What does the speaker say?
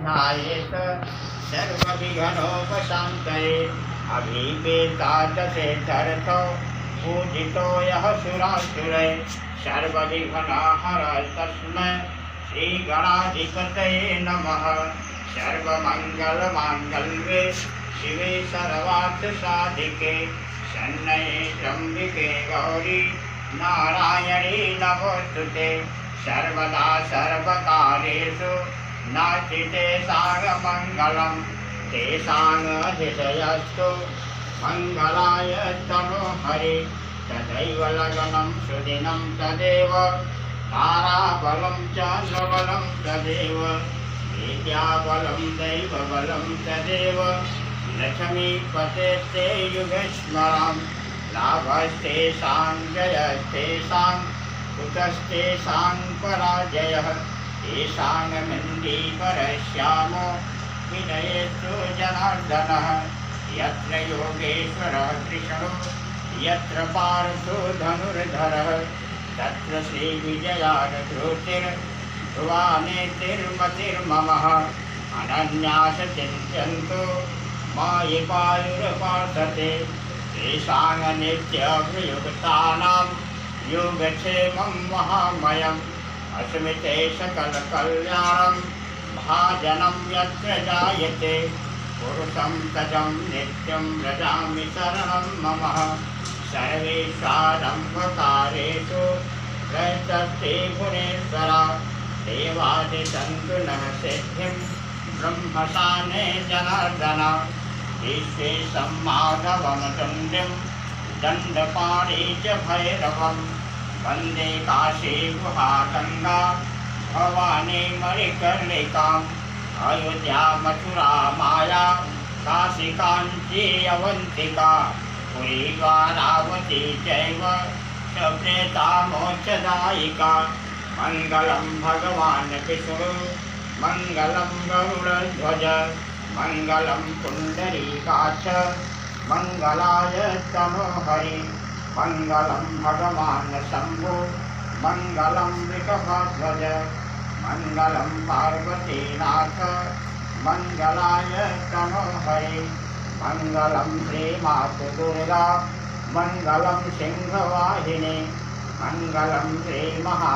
ध्यायेत सर्वविघ्नोपशान्तये अभिपेतादशेऽर्थो पूजितो यः सुरासुरैः सर्वविघ्नहरः तस्मै श्रीगणाधिपतये नमः। सर्वमङ्गलमाङ्गल्ये शिवे सर्वार्थसाधिके शरण्ये त्र्यम्बके गौरी नारायणी नमोस्तुते। सर्वदा सर्वकार्येषु नास्ति साङ्गमङ्गलं तेषाङ्गतिशयस्तु मङ्गलाय तनोहरि। तदैव लग्नं सुदिनं तदेव ताराबलं चन्द्रबलं तदेव विद्याबलं दैवबलं तदेव लक्ष्मीपतेस्ते युगस्मरां लाभस्तेषां जयस्तेषां कुतस्तेषां पराजयः तेषाङ्गमन्दीपरश्यामो विनयेषु जनार्दनः। यत्र योगेश्वरः कृष्णो यत्र पार्थो धनुर्धरः तत्र श्रीविजयानकृतिर्ध्रुवानेतिर्मतिर्ममः। अनन्यास चिन्तयन्तु मायिपायुर्पार्थते तेषाङ्गनित्यभियुक्तानां योगक्षेमं महामयम्। अस्मिते सकलकल्याणं भाजनं यत्र जायते पुरुषं तजं नित्यं व्रजामि शरणं मम। सर्वेषारम्भकारेषु प्रयतस्ते भुवनेश्वरा देवादिसन्तु नः सिद्धिं ब्रह्मशाने जनार्दन। विश्वेशं माधवं तुण्डिं दण्डपाणि च भैरवं वन्दे काशी गुहागङ्गा भवानी मणिकर्णिकाम्। अयोध्या मथुरा माया काशी काञ्ची अवन्तिका पुरी वारावती चैव सप्रेता मोक्षदायिका। मङ्गलं भगवान् विष्णु मङ्गलं गरुडध्वज मङ्गलं पुण्डरीकाक्ष मङ्गलाय तनोहरि। मङ्गलं भगवान् शम्भो मङ्गलं वृषभध्वज मङ्गलं पार्वतीनाथ मङ्गलाय तनोहरि। मङ्गलं श्रीमातु दुर्गा मङ्गलं सिंहवाहिनी मङ्गलं श्रीमहा